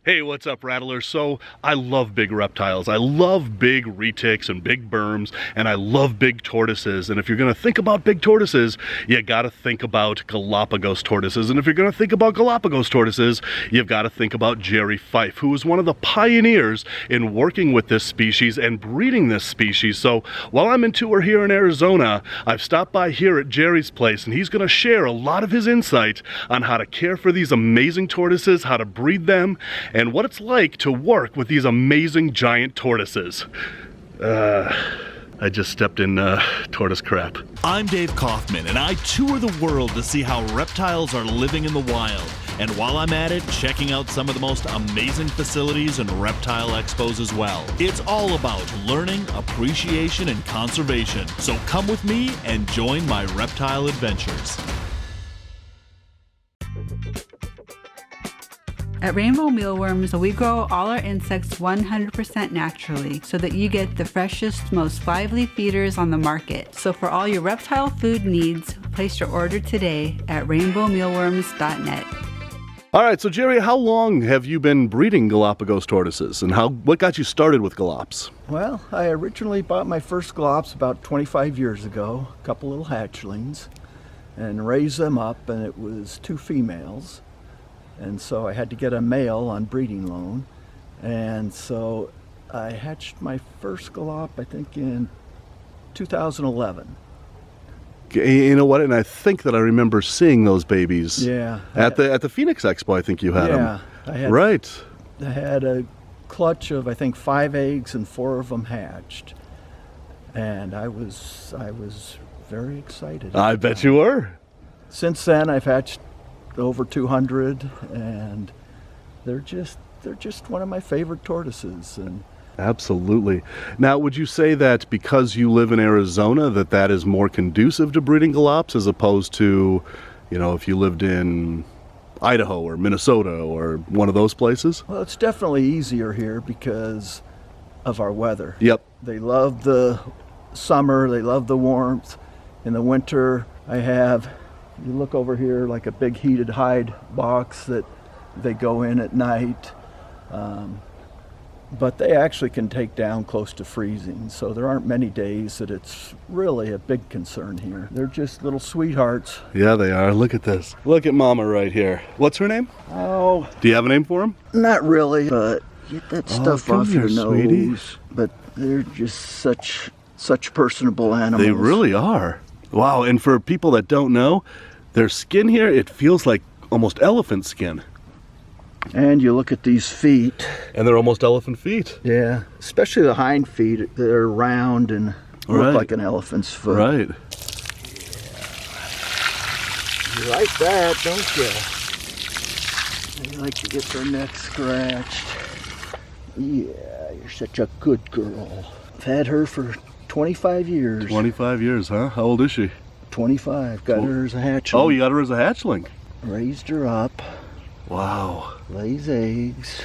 Hey, what's up, Rattlers? So, I love big reptiles. I love big retics and big berms, and I love big tortoises. And if you're going to think about big tortoises, you got to think about Galápagos tortoises. And if you're going to think about Galápagos tortoises, you've got to think about Jerry Fife, who was one of the pioneers in working with this species and breeding this species. So, while I'm in tour here in Arizona, I've stopped by here at Jerry's place, and he's going to share a lot of his insight on how to care for these amazing tortoises, how to breed them, and what it's like to work with these amazing giant tortoises. I just stepped in tortoise crap. I'm Dāv Kaufman, and I tour the world to see how reptiles are living in the wild. And while I'm at it, checking out some of the most amazing facilities and reptile expos as well. It's all about learning, appreciation, and conservation. So come with me and join my reptile adventures. At Rainbow Mealworms, we grow all our insects 100% naturally so that you get the freshest, most lively feeders on the market. So for all your reptile food needs, place your order today at rainbowmealworms.net. All right, so Jerry, how long have you been breeding Galápagos tortoises, and what got you started with Galops? Well, I originally bought my first Galops about 25 years ago, a couple little hatchlings, and raised them up, and it was 2 females. And so I had to get a male on breeding loan. And so I hatched my first Galop, I think, in 2011. You know what? And I think that I remember seeing those babies. Yeah. At the Phoenix Expo, I think you had them. Yeah. Right. I had a clutch of, I think, 5 eggs, and 4 of them hatched. And I was very excited. I bet you were. Since then, I've hatched over 200, and they're just one of my favorite tortoises. And absolutely. Now, would you say that because you live in Arizona that is more conducive to breeding Galops as opposed to, you know, if you lived in Idaho or Minnesota or one of those places? Well, it's definitely easier here because of our weather. Yep. They love the summer, they love the warmth. In the winter, you look over here, like a big heated hide box that they go in at night. But they actually can take down close to freezing, so there aren't many days that it's really a big concern here. They're just little sweethearts. Yeah, they are. Look at this. Look at Mama right here. What's her name? Oh. Do you have a name for him? Not really, but get that stuff off your nose. Sweetie. But they're just such personable animals. They really are. Wow, and for people that don't know, their skin here, it feels like almost elephant skin. And you look at these feet. And they're almost elephant feet. Yeah, especially the hind feet. They're round and look like an elephant's foot. Right. Yeah. You like that, don't you? They like to get their neck scratched. Yeah, you're such a good girl. I've had her for 25 years. 25 years, huh? How old is she? 25. Got her as a hatchling. Oh, you got her as a hatchling. Raised her up. Wow. Lays eggs.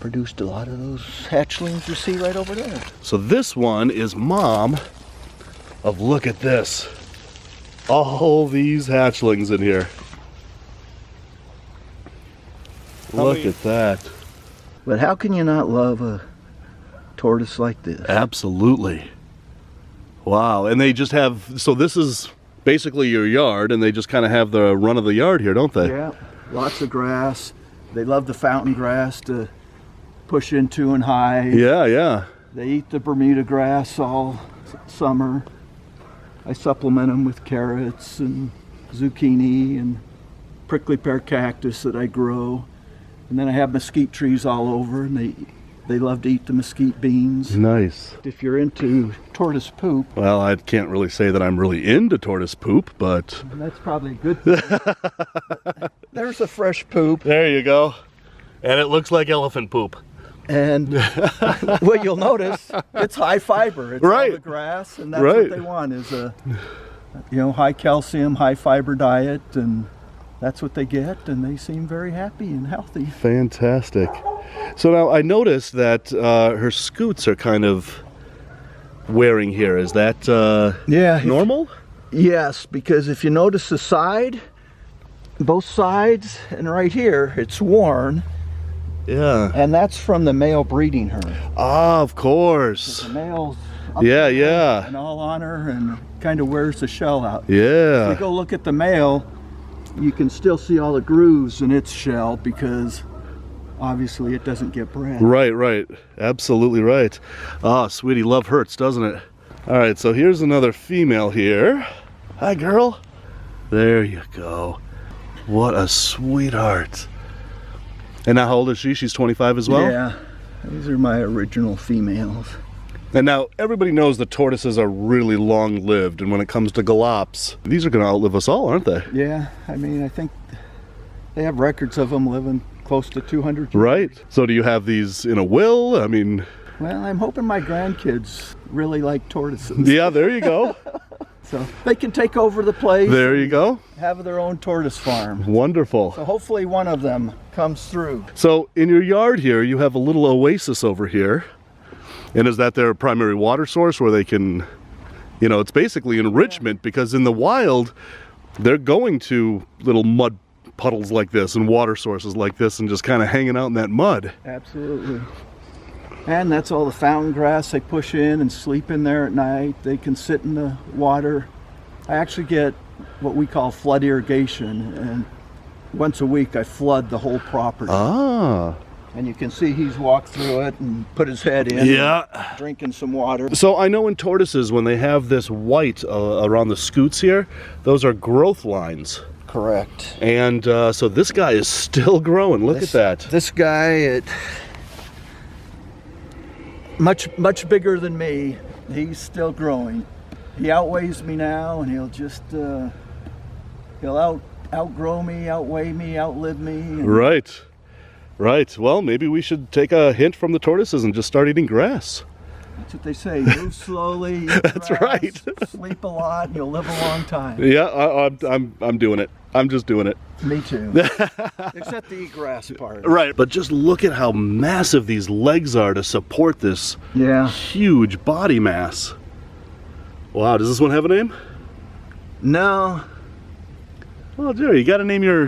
Produced a lot of those hatchlings you see right over there. So this one is mom of, look at this. All these hatchlings in here. Look at that. But how can you not love a tortoise like this? Absolutely. Wow. And they just have, so this is basically your yard, and they just kind of have the run of the yard here, don't they? Yeah, lots of grass. They love the fountain grass to push into and hide. Yeah. They eat the Bermuda grass all summer. I supplement them with carrots and zucchini and prickly pear cactus that I grow. And then I have mesquite trees all over, and they love to eat the mesquite beans. Nice. If you're into tortoise poop. Well, I can't really say that I'm really into tortoise poop, but That's probably a good thing. There's a fresh poop. there you go. And it looks like elephant poop. And what you'll notice, it's high fiber. It's Right. all the grass, and that's Right. what they want is a high calcium, high fiber diet, and that's what they get, and they seem very happy and healthy. Fantastic. So now I noticed that her scoots are kind of wearing here. Is that normal? Yes, because if you notice the side, both sides, and right here, it's worn. Yeah. And that's from the male breeding her. Ah, of course. The male's up Yeah, there yeah. and all on her and kind of wears the shell out. If Yeah. you go look at the male, you can still see all the grooves in its shell because obviously it doesn't get bred. Right, right. Absolutely right. Ah, sweetie, love hurts, doesn't it? All right, so here's another female here. Hi, girl. There you go. What a sweetheart. And now how old is she? She's 25 as well? Yeah, these are my original females. And now everybody knows the tortoises are really long-lived, and when it comes to galops, these are going to outlive us all, aren't they? Yeah, I mean, I think they have records of them living close to 200 years. Right. So do you have these in a will? I mean... Well, I'm hoping my grandkids really like tortoises. Yeah, there you go. So they can take over the place. There you go. Have their own tortoise farm. Wonderful. So hopefully one of them comes through. So in your yard here, you have a little oasis over here. And is that their primary water source where they can, you know, it's basically enrichment, because in the wild, they're going to little mud puddles like this and water sources like this and just kind of hanging out in that mud. Absolutely. And that's all the fountain grass they push in and sleep in there at night. They can sit in the water. I actually get what we call flood irrigation, and once a week I flood the whole property. Ah. And you can see he's walked through it and put his head in, Yeah. drinking some water. So I know in tortoises, when they have this white around the scutes here, those are growth lines. Correct. And so this guy is still growing. Look at that. This guy, much bigger than me. He's still growing. He outweighs me now, and he'll just he'll outgrow me, outweigh me, outlive me. And Right. Right. Well, maybe we should take a hint from the tortoises and just start eating grass. that's what they say. Move slowly. Eat That's grass, right. Sleep a lot, and you'll live a long time. Yeah, I'm doing it. I'm just doing it. Me too. Except the eat grass part. Right. But just look at how massive these legs are to support this Yeah. huge body mass. Wow. Does this one have a name? No. Well, Jerry, you got to name your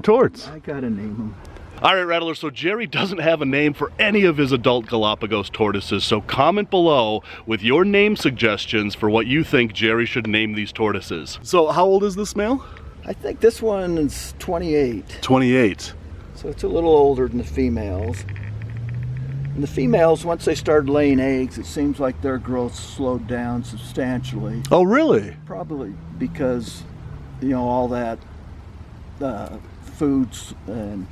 torts. I gotta name him. All right, Rattler, so Jerry doesn't have a name for any of his adult Galapagos tortoises, so comment below with your name suggestions for what you think Jerry should name these tortoises. So how old is this male? I think this one is 28. 28. So it's a little older than the females. And the females, once they started laying eggs, it seems like their growth slowed down substantially. Oh, really? Probably because, you know, all that foods and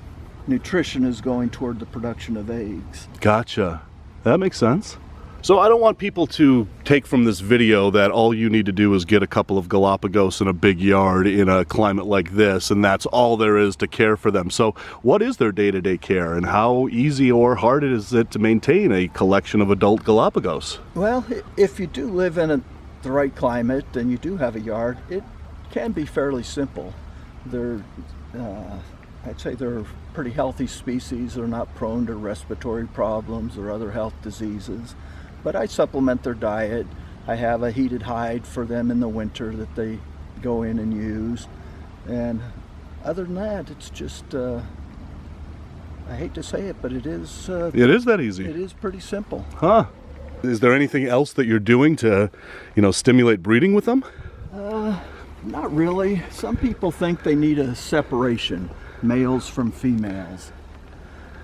nutrition is going toward the production of eggs. Gotcha. That makes sense. So I don't want people to take from this video that all you need to do is get a couple of Galapagos in a big yard in a climate like this, and that's all there is to care for them. So what is their day-to-day care, and how easy or hard is it to maintain a collection of adult Galapagos? Well, if you do live in the right climate and you do have a yard, it can be fairly simple. I'd say they're pretty healthy species. They're not prone to respiratory problems or other health diseases. But I supplement their diet. I have a heated hide for them in the winter that they go in and use. And other than that, it's just, I hate to say it, but it is... It is that easy. It is pretty simple. Huh. Is there anything else that you're doing to, you know, stimulate breeding with them? Not really. Some people think they need a separation, males from females.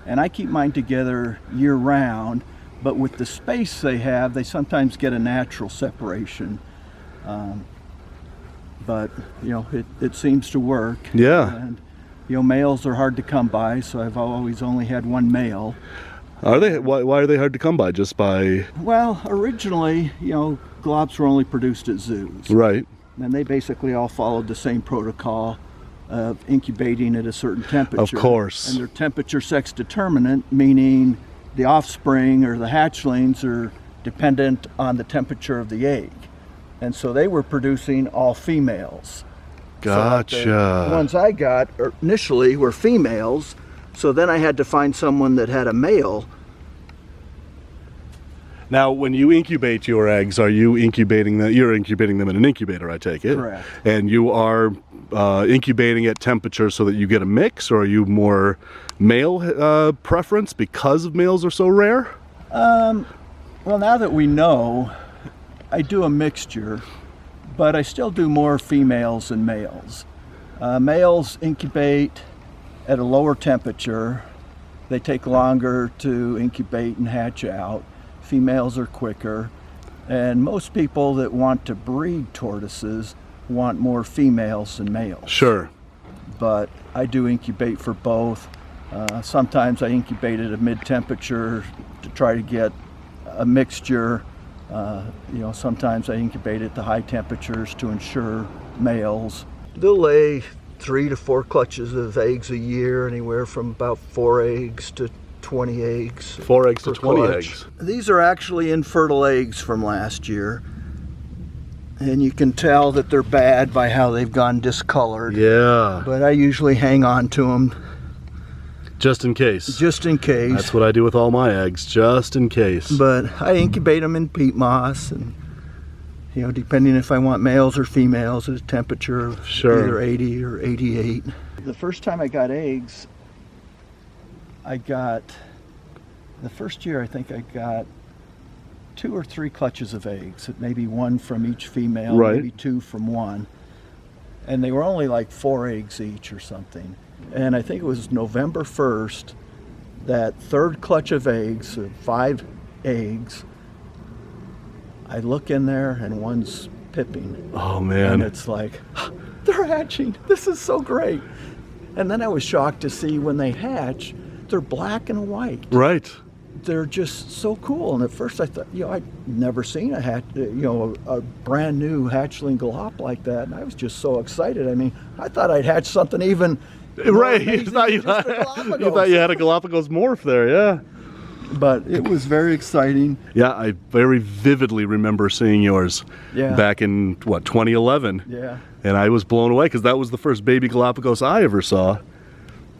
And I keep mine together year-round, but with the space they have, they sometimes get a natural separation. But, you know, it seems to work. Yeah. And, you know, males are hard to come by, so I've always only had one male. Are they? Why are they hard to come by? Just by... Well, originally, you know, galops were only produced at zoos. Right. And they basically all followed the same protocol of incubating at a certain temperature. Of course. And they're temperature sex determinant, meaning the offspring or the hatchlings are dependent on the temperature of the egg. And so they were producing all females. Gotcha. So the ones I got initially were females, so then I had to find someone that had a male. Now, when you incubate your eggs, are you incubating them? You're incubating them in an incubator, I take it. Correct. And you are incubating at temperature so that you get a mix, or are you more male preference because males are so rare? Well, now that we know, I do a mixture, but I still do more females than males. Males incubate at a lower temperature. They take longer to incubate and hatch out. Females are quicker. And most people that want to breed tortoises want more females than males. Sure. But I do incubate for both. Sometimes I incubate at a mid-temperature to try to get a mixture. Sometimes I incubate at the high temperatures to ensure males. They'll lay 3 to 4 clutches of eggs a year, anywhere from about 4 eggs to 20 eggs. 4 eggs to 20 clutch. eggs. These are actually infertile eggs from last year. And you can tell that they're bad by how they've gone discolored. Yeah. But I usually hang on to them. Just in case. Just in case. That's what I do with all my eggs, just in case. But I incubate them in peat moss, and depending if I want males or females at a temperature of either 80 or 88. The first time I got eggs, the first year I think I got 2 or 3 clutches of eggs, maybe 1 from each female, right. Maybe 2 from one. And they were only like 4 eggs each or something. And I think it was November 1st, that third clutch of eggs, 5 eggs, I look in there and one's pipping. Oh man. And it's like, they're hatching. This is so great. And then I was shocked to see when they hatch, they're black and white. Right. They're just so cool. And at first I thought, I'd never seen a brand new hatchling galop like that. And I was just so excited. I mean, I thought I'd hatch something even right. You thought you had a Galapagos morph there, yeah. But it was very exciting. Yeah, I very vividly remember seeing yours back in, 2011? Yeah. And I was blown away because that was the first baby Galapagos I ever saw.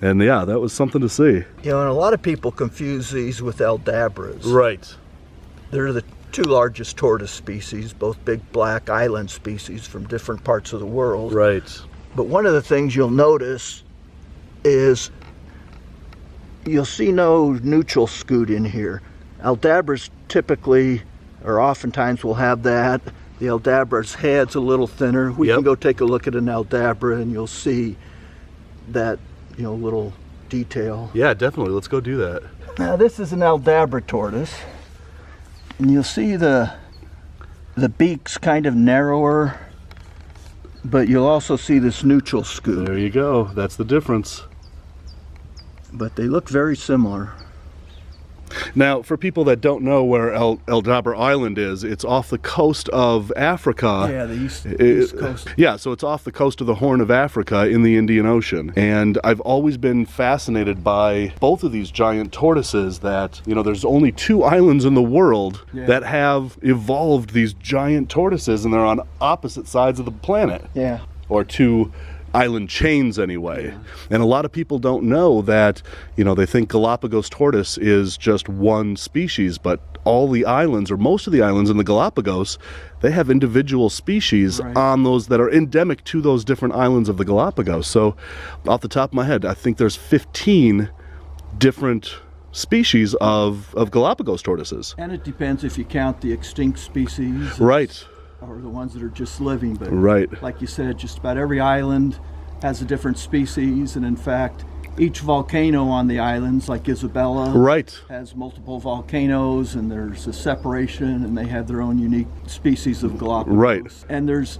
And yeah, that was something to see. And a lot of people confuse these with Aldabras. Right. They're the 2 largest tortoise species, both big black island species from different parts of the world. Right. But one of the things you'll notice is you'll see no neutral scoot in here. Aldabras typically, or oftentimes, will have that. The Aldabra's head's a little thinner. We can go take a look at an Aldabra and you'll see that, little detail. Yeah, definitely. Let's go do that. Now this is an Aldabra tortoise. And you'll see the beak's kind of narrower, but you'll also see this neutral scoot. There you go. That's the difference. But they look very similar. Now, for people that don't know where Aldabra Island is, it's off the coast of Africa. Yeah, the east coast. Yeah, so it's off the coast of the Horn of Africa in the Indian Ocean. And I've always been fascinated by both of these giant tortoises that, there's only 2 islands in the world that have evolved these giant tortoises, and they're on opposite sides of the planet. Yeah. Or 2 island chains anyway. And a lot of people don't know that, they think Galapagos tortoise is just one species, but all the islands, or most of the islands in the Galapagos, they have individual species on those that are endemic to those different islands of the Galapagos. So off the top of my head, I think there's 15 different species of Galapagos tortoises. And it depends if you count the extinct species. Right. Or the ones that are just living. But right. Like you said, just about every island has a different species, and in fact, each volcano on the islands, like Isabella, has multiple volcanoes, and there's a separation, and they have their own unique species of Galapagos. Right. And there's,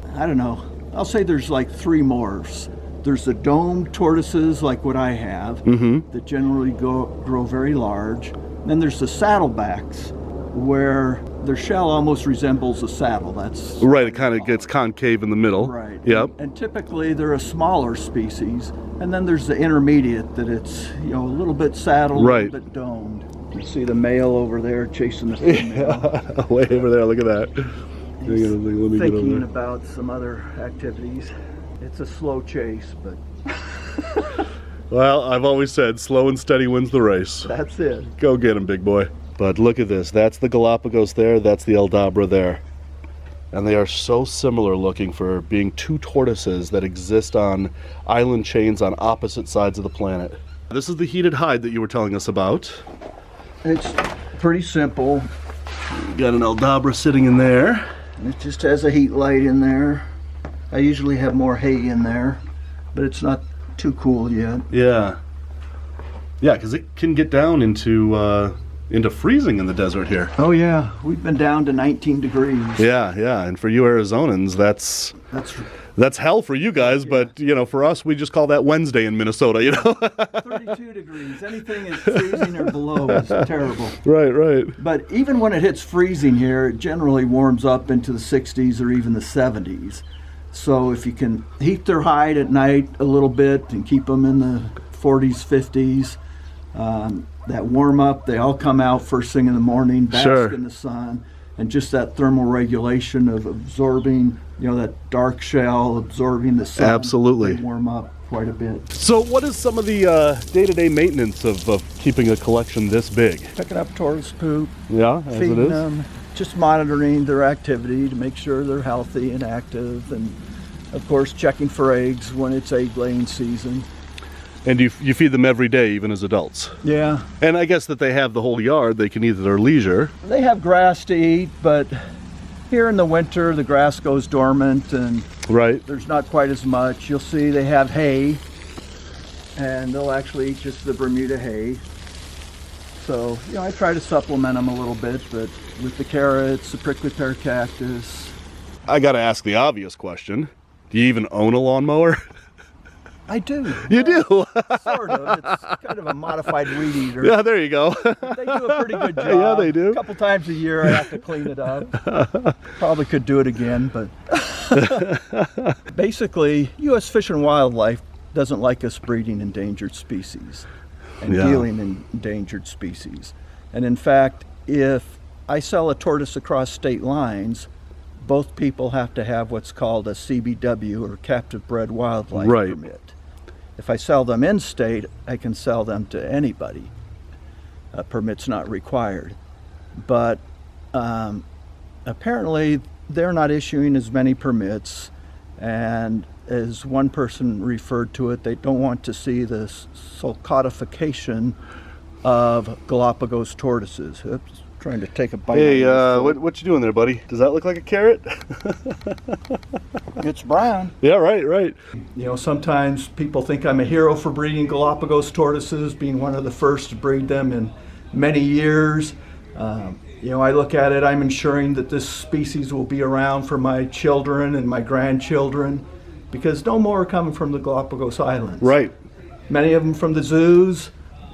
I'll say there's like 3 morphs. There's the domed tortoises, like what I have, that generally grow very large. Then there's the saddlebacks, where their shell almost resembles a saddle. That's right. It kind of gets concave in the middle. Right. Yep. And typically they're a smaller species. And then there's the intermediate, that it's a little bit saddled, a little bit domed. You see the male over there chasing the female. Yeah. Way over there. Look at that. He's thinking about some other activities. It's a slow chase, but well, I've always said slow and steady wins the race. That's it. Go get him, big boy. But look at this. That's the Galapagos there. That's the Aldabra there. And they are so similar looking for being two tortoises that exist on island chains on opposite sides of the planet. This is the heated hide that you were telling us about. It's pretty simple. Got an Aldabra sitting in there. It just has a heat light in there. I usually have more hay in there, but it's not too cool yet. Yeah. Yeah, because it can get down into freezing in the desert here. Oh yeah, we've been down to 19 degrees. Yeah, yeah, and for you Arizonans, that's hell for you guys, yeah. But you know, for us, we just call that Wednesday in Minnesota, you know. 32 degrees. Anything is freezing or below is terrible. Right, right. But even when it hits freezing here, it generally warms up into the 60s or even the 70s. So if you can heat their hide at night a little bit and keep them in the 40s, 50s, that warm up, they all come out first thing in the morning, bask Sure. in the sun, and just that thermal regulation of absorbing, that dark shell, absorbing the sun. Absolutely. They warm up quite a bit. So what is some of the day-to-day maintenance of keeping a collection this big? Picking up tortoise poop, Yeah, as it feeding is. them, just monitoring their activity to make sure they're healthy and active, and of course checking for eggs when it's egg laying season. And you feed them every day, even as adults. Yeah, And I guess that they have the whole yard. They can eat at their leisure. they have grass to eat, but here in the winter the grass goes dormant and Right. there's not quite as much. You'll see they have hay, and they'll actually eat just the Bermuda hay. So, I try to supplement them a little bit, but with the carrots, the prickly pear cactus. I got to ask the obvious question. Do you even own a lawnmower? I do. You do? Sort of. It's kind of a modified weed eater. Yeah, there you go. They do a pretty good job. Yeah, they do. A couple times a year I have to clean it up. Probably could do it again, but basically, U.S. Fish and Wildlife doesn't like us breeding endangered species and Yeah. dealing in endangered species. And in fact, if I sell a tortoise across state lines, both people have to have what's called a CBW, or captive bred wildlife Right. permit. If I sell them in state, I can sell them to anybody. A permit's not required. But apparently they're not issuing as many permits, and as one person referred to it, they don't want to see this codification of Galapagos tortoises. Oops, trying to take a bite. Hey, out of what you doing there, buddy? Does that look like a carrot? It's brown. Yeah, right. Sometimes people think I'm a hero for breeding Galapagos tortoises, being one of the first to breed them in many years. I look at it, I'm ensuring that this species will be around for my children and my grandchildren, because no more are coming from the Galapagos Islands. Right. Many of them from the zoos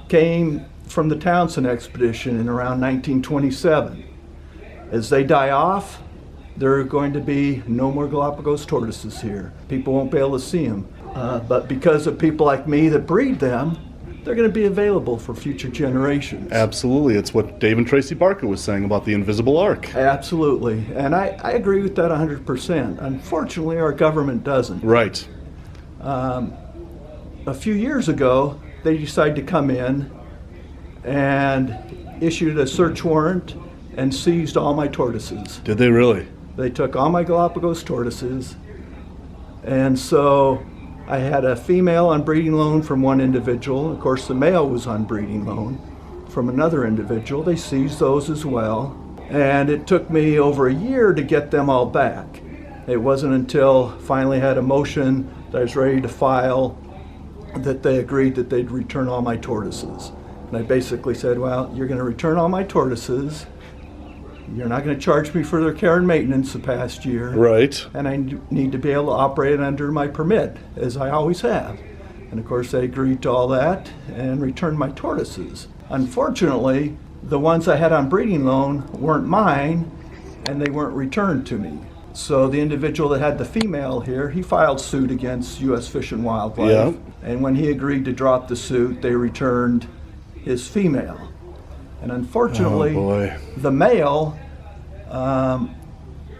came from the Townsend expedition in around 1927. As they die off, there are going to be no more Galapagos tortoises here. People won't be able to see them. But because of people like me that breed them, they're going to be available for future generations. Absolutely. It's what Dave and Tracy Barker was saying about the invisible ark. Absolutely. And I agree with that 100%. Unfortunately, our government doesn't. Right. A few years ago, they decided to come in and issued a search warrant and seized all my tortoises. Did they really? They took all my Galapagos tortoises, and so I had a female on breeding loan from one individual. Of course, the male was on breeding loan from another individual. They seized those as well, and it took me over a year to get them all back. It wasn't until finally had a motion that I was ready to file that they agreed that they'd return all my tortoises. And I basically said, well, you're going to return all my tortoises. You're not going to charge me for their care and maintenance the past year. Right. And I need to be able to operate under my permit, as I always have. And of course, they agreed to all that and returned my tortoises. Unfortunately, the ones I had on breeding loan weren't mine, and they weren't returned to me. So the individual that had the female here, he filed suit against U.S. Fish and Wildlife. Yeah. And when he agreed to drop the suit, they returned his female. And unfortunately, Oh, boy. the male,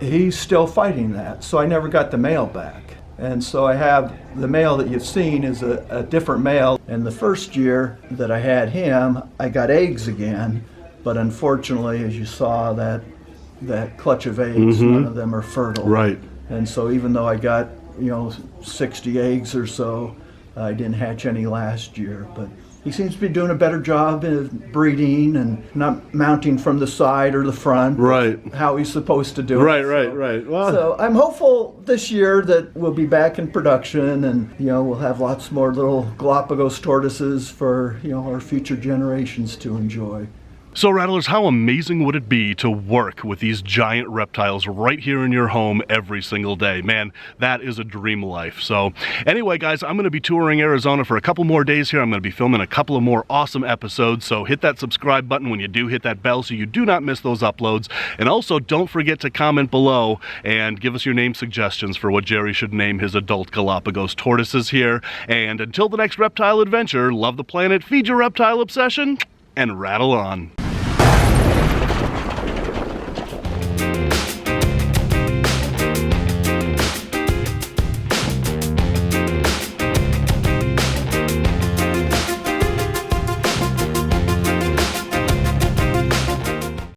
he's still fighting that. So I never got the male back. And so I have the male that you've seen is a different male. And the first year that I had him, I got eggs again. but unfortunately, as you saw, that clutch of eggs, none of them are fertile. Right. And so even though I got 60 eggs or so, I didn't hatch any last year. But he seems to be doing a better job of breeding and not mounting from the side or the front. Right. How he's supposed to do it. Right. Well, So I'm hopeful this year that we'll be back in production, and we'll have lots more little Galápagos tortoises for our future generations to enjoy. so Rattlers, how amazing would it be to work with these giant reptiles right here in your home every single day? Man, that is a dream life. So anyway, guys, I'm going to be touring Arizona for a couple more days here. I'm going to be filming a couple of more awesome episodes. So hit that subscribe button when you do, hit that bell so you do not miss those uploads. And also don't forget to comment below and give us your name suggestions for what Jerry should name his adult Galápagos tortoises here. And until the next reptile adventure, love the planet, feed your reptile obsession, and rattle on.